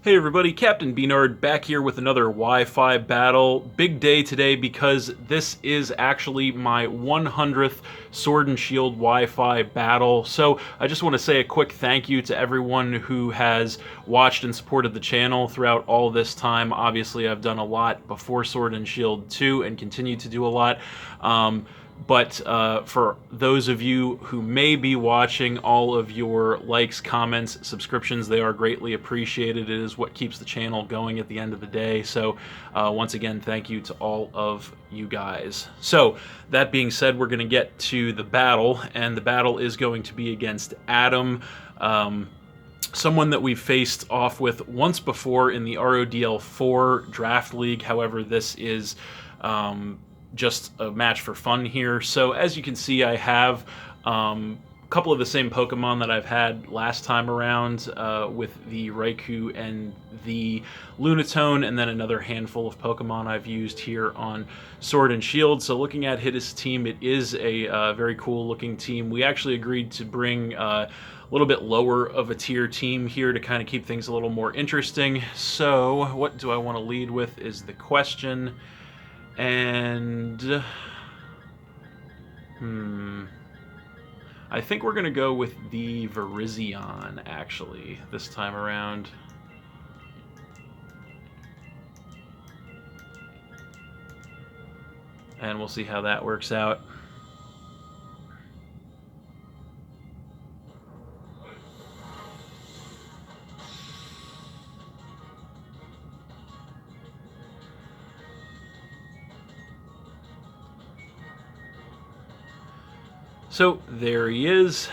Hey everybody, Captain B-Nard back here with another Wi-Fi battle. Big day today because this is actually my 100th Sword and Shield Wi-Fi battle. So I just want to say a quick thank you to everyone who has watched and supported the channel throughout all this time. Obviously I've done a lot before Sword and Shield 2 and continue to do a lot. But for those of you who may be watching, all of your likes, comments, subscriptions, they are greatly appreciated. It is what keeps the channel going at the end of the day. So once again, thank you to all of you guys. So that being said, we're going to get to the battle, and the battle is going to be against Adam. Someone that we've faced off with once before in the RODL 4 Draft League. However, this is just a match for fun here. So as you can see, I have a couple of the same Pokemon that I've had last time around with the Raikou and the Lunatone, and then another handful of Pokemon I've used here on Sword and Shield. So looking at his team, it is a very cool looking team. We actually agreed to bring a little bit lower of a tier team here to kind of keep things a little more interesting. So what do I want to lead with is the question. And I think we're gonna go with the Virizion actually this time around. And we'll see how that works out. So there he is,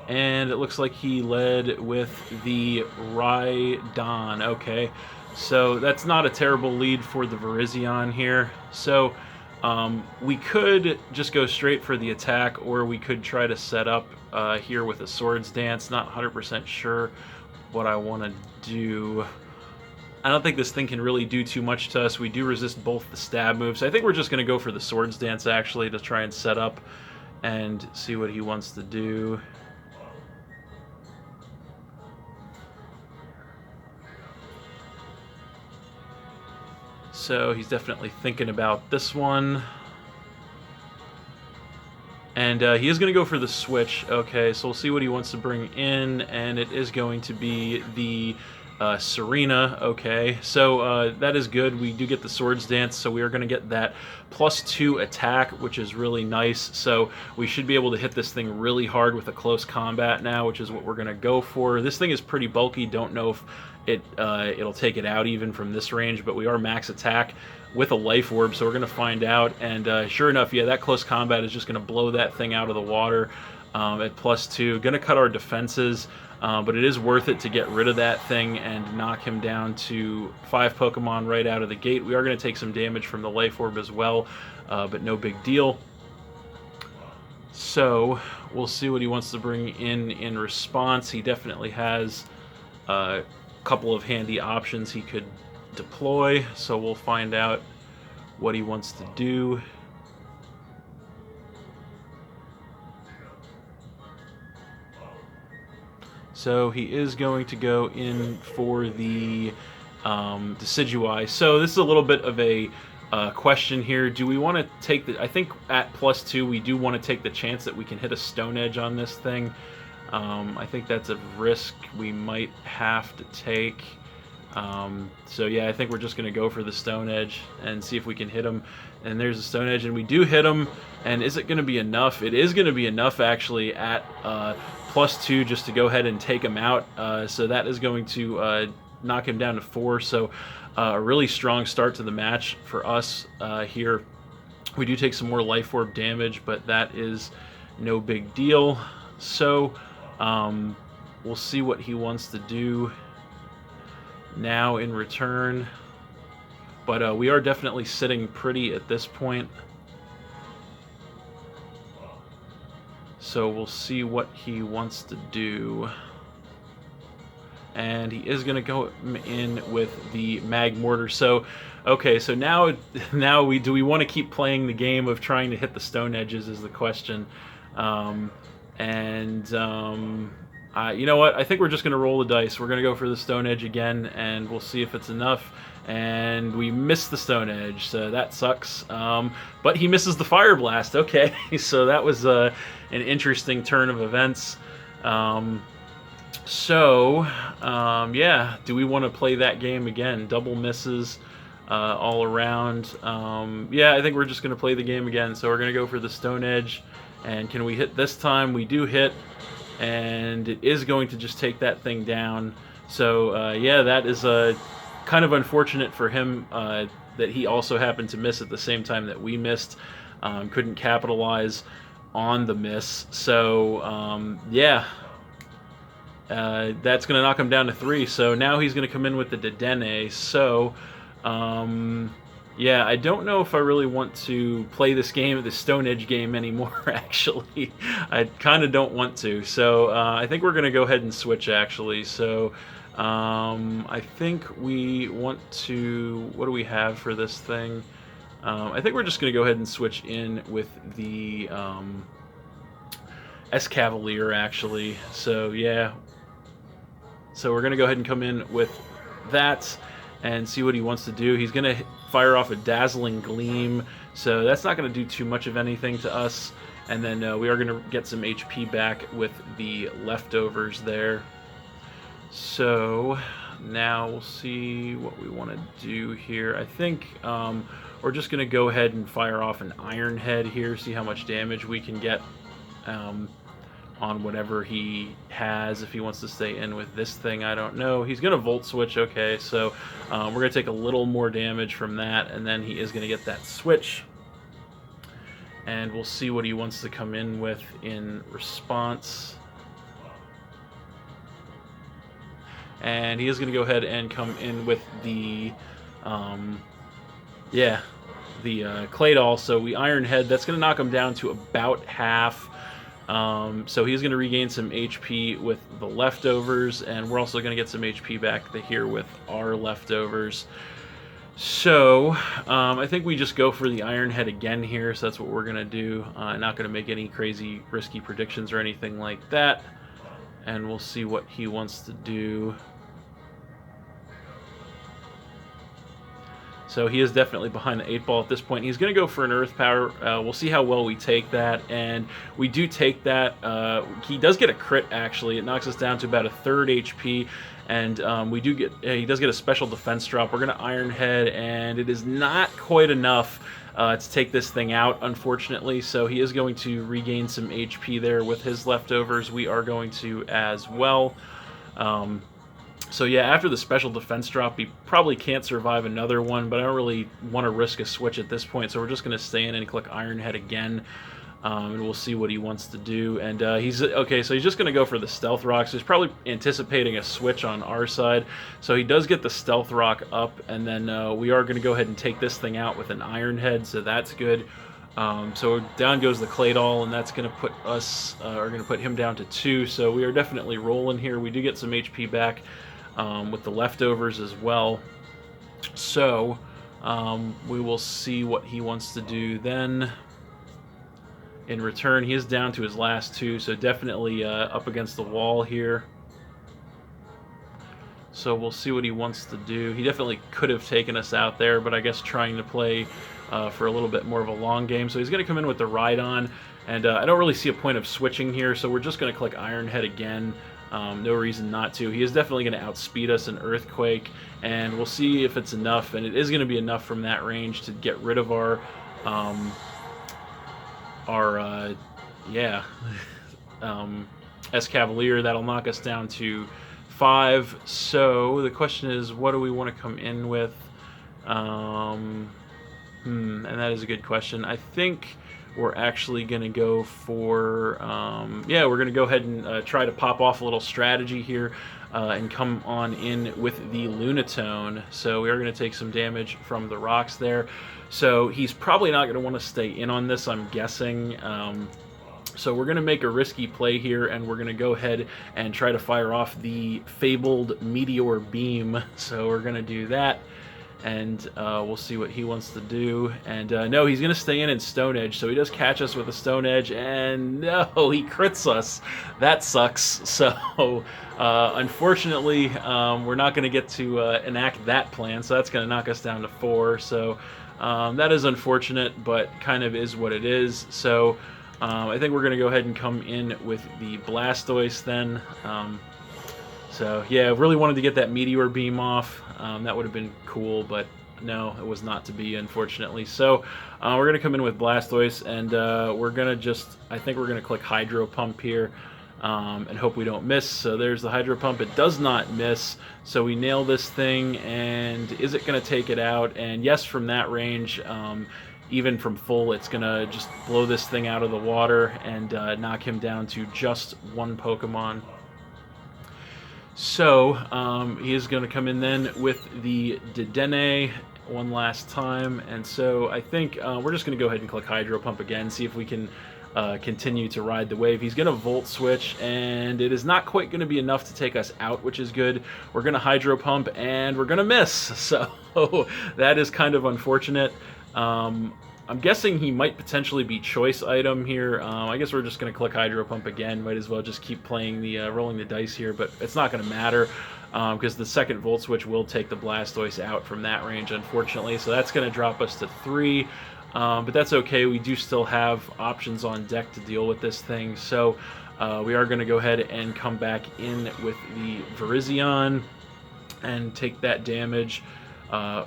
and it looks like he led with the Rhydon. Okay, so that's not a terrible lead for the Virizion here. So we could just go straight for the attack, or we could try to set up here with a Swords Dance. Not 100% sure what I want to do. I don't think this thing can really do too much to us. We do resist both the stab moves. I think we're just going to go for the Swords Dance actually to try and set up and see what he wants to do. So he's definitely thinking about this one. And he is going to go for the switch. Okay, so we'll see what he wants to bring in, and it is going to be the Serena. Okay, so that is good. We do get the Swords Dance, so we are going to get that +2 attack, which is really nice. So we should be able to hit this thing really hard with a close combat now, which is what we're going to go for. This thing is pretty bulky. Don't know if it'll take it out even from this range, but we are max attack with a life orb, so we're going to find out. And sure enough, yeah, that close combat is just going to blow that thing out of the water at +2. Going to cut our defenses. But it is worth it to get rid of that thing and knock him down to 5 Pokemon right out of the gate. We are going to take some damage from the Life Orb as well, but no big deal. So we'll see what he wants to bring in response. He definitely has a couple of handy options he could deploy, so we'll find out what he wants to do. So he is going to go in for the Decidueye. So this is a little bit of a question here. Do we want to take the... I think at +2 we do want to take the chance that we can hit a Stone Edge on this thing. I think that's a risk we might have to take. So yeah, I think we're just going to go for the Stone Edge and see if we can hit him. And there's a Stone Edge, and we do hit him. And is it going to be enough? It is going to be enough actually at +2 just to go ahead and take him out. So that is going to knock him down to 4. So a really strong start to the match for us here. We do take some more Life Orb damage, but that is no big deal. So we'll see what he wants to do now in return. But we are definitely sitting pretty at this point. So we'll see what he wants to do. And he is going to go in with the Magmortar. So, okay, so now do we want to keep playing the game of trying to hit the Stone Edges is the question. You know what? I think we're just going to roll the dice. We're going to go for the Stone Edge again, and we'll see if it's enough. And we missed the Stone Edge, so that sucks. But he misses the Fire Blast. Okay, so that was an interesting turn of events. Yeah, do we want to play that game again? Double misses all around. Yeah, I think we're just going to play the game again. So we're going to go for the Stone Edge. And can we hit this time? We do hit. And it is going to just take that thing down. So yeah, that is kind of unfortunate for him that he also happened to miss at the same time that we missed. Couldn't capitalize on the miss. So yeah, that's going to knock him down to 3. So now he's going to come in with the Dedenne. So yeah, I don't know if I really want to play this game, the Stone Edge game anymore, actually. I kind of don't want to. So I think we're going to go ahead and switch, actually. So I think we want to... What do we have for this thing? I think we're just going to go ahead and switch in with the S-Cavalier, actually. So yeah. So we're going to go ahead and come in with that and see what he wants to do. He's going to fire off a Dazzling Gleam, so that's not going to do too much of anything to us. And then we are going to get some HP back with the leftovers there. So now we'll see what we want to do here. I think we're just going to go ahead and fire off an Iron Head here, see how much damage we can get on whatever he has. If he wants to stay in with this thing, I don't know. He's going to Volt Switch, okay, so we're going to take a little more damage from that, and then he is going to get that switch. And we'll see what he wants to come in with in response. And he is going to go ahead and come in with the, yeah, the Claydol. So we Iron Head. That's going to knock him down to about half. So he's going to regain some HP with the leftovers, and we're also going to get some HP back here with our leftovers. So I think we just go for the Iron Head again here, so that's what we're going to do. Not going to make any crazy risky predictions or anything like that, and we'll see what he wants to do. So he is definitely behind the 8-ball at this point. He's going to go for an Earth Power. We'll see how well we take that. And we do take that. He does get a crit, actually. It knocks us down to about a 3rd HP. And we do get, he does get a special defense drop. We're going to Iron Head, and it is not quite enough to take this thing out, unfortunately. So he is going to regain some HP there with his leftovers. We are going to as well. So yeah, after the special defense drop, he probably can't survive another one, but I don't really want to risk a switch at this point, so we're just going to stay in and click Iron Head again, and we'll see what he wants to do. And he's okay, so he's just going to go for the Stealth Rock, so he's probably anticipating a switch on our side. So he does get the Stealth Rock up, and then we are going to go ahead and take this thing out with an Iron Head, so that's good. So down goes the Claydol, and that's going to put us, or going to put him down to 2, so we are definitely rolling here. We do get some HP back with the leftovers as well. So we will see what he wants to do then. In return, he is down to his last 2, so definitely up against the wall here. So we'll see what he wants to do. He definitely could have taken us out there, but I guess trying to play for a little bit more of a long game. So he's going to come in with the Rhydon, and I don't really see a point of switching here, so we're just going to click Iron Head again. No reason not to. He is definitely going to outspeed us in Earthquake, and we'll see if it's enough, and it is going to be enough from that range to get rid of our S-Cavalier. That'll knock us down to 5. So the question is, what do we want to come in with? And that is a good question. I think we're actually going to go for, yeah, we're going to go ahead and try to pop off a little strategy here and come on in with the Lunatone. So we are going to take some damage from the rocks there. So he's probably not going to want to stay in on this, I'm guessing. So we're going to make a risky play here, and we're going to go ahead and try to fire off the fabled Meteor Beam. So we're going to do that. and we'll see what he wants to do. And no, he's going to stay in Stone Edge, so he does catch us with a Stone Edge, and no, he crits us. That sucks. So unfortunately, we're not going to get to enact that plan, so that's going to knock us down to 4. So that is unfortunate, but kind of is what it is. So I think we're going to go ahead and come in with the Blastoise then. So yeah, I really wanted to get that Meteor Beam off. That would have been cool, but no, it was not to be, unfortunately. So we're going to come in with Blastoise, and we're going to just, I think we're going to click Hydro Pump here and hope we don't miss. So there's the Hydro Pump. It does not miss, so we nail this thing, and is it going to take it out? And yes, from that range, even from full, it's going to just blow this thing out of the water and knock him down to just 1 Pokemon. So he is going to come in then with the Dedenne one last time, and so I think we're just going to go ahead and click Hydro Pump again, see if we can continue to ride the wave. He's going to Volt Switch, and it is not quite going to be enough to take us out, which is good. We're going to Hydro Pump, and we're going to miss, so that is kind of unfortunate. I'm guessing he might potentially be Choice Item here. I guess we're just going to click Hydro Pump again. Might as well just keep playing the rolling the dice here, but it's not going to matter because the second Volt Switch will take the Blastoise out from that range, unfortunately. So that's going to drop us to 3, but that's okay. We do still have options on deck to deal with this thing. So we are going to go ahead and come back in with the Virizion and take that damage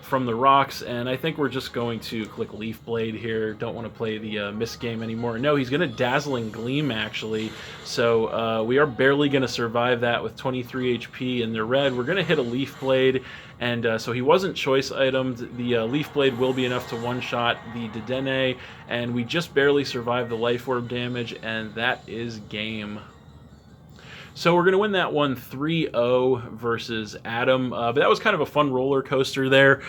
from the rocks, and I think we're just going to click Leaf Blade here. Don't want to play the Mist game anymore. No, he's going to Dazzling Gleam, actually, so we are barely going to survive that with 23 HP in the red. We're going to hit a Leaf Blade, and so he wasn't Choice Itemed. The Leaf Blade will be enough to one-shot the Dedenne, and we just barely survived the Life Orb damage, and that is game. So we're going to win that one 3-0 versus Adam, but that was kind of a fun roller coaster there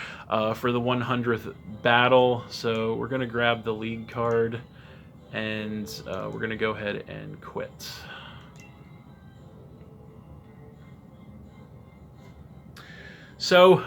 for the 100th battle. So we're going to grab the league card, and we're going to go ahead and quit. So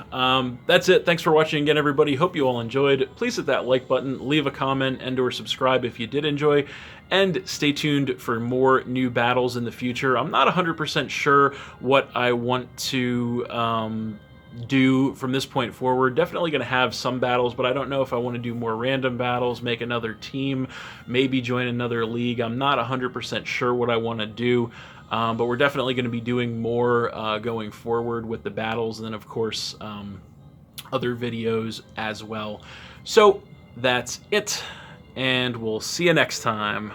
that's it. Thanks for watching again, everybody. Hope you all enjoyed. Please hit that like button, leave a comment, and or subscribe if you did enjoy, and stay tuned for more new battles in the future. I'm not 100% sure what I want to do from this point forward. Definitely going to have some battles, but I don't know if I want to do more random battles, make another team, maybe join another league. I'm not 100% sure what I want to do. But we're definitely going to be doing more going forward with the battles, and then of course other videos as well. So that's it, and we'll see you next time.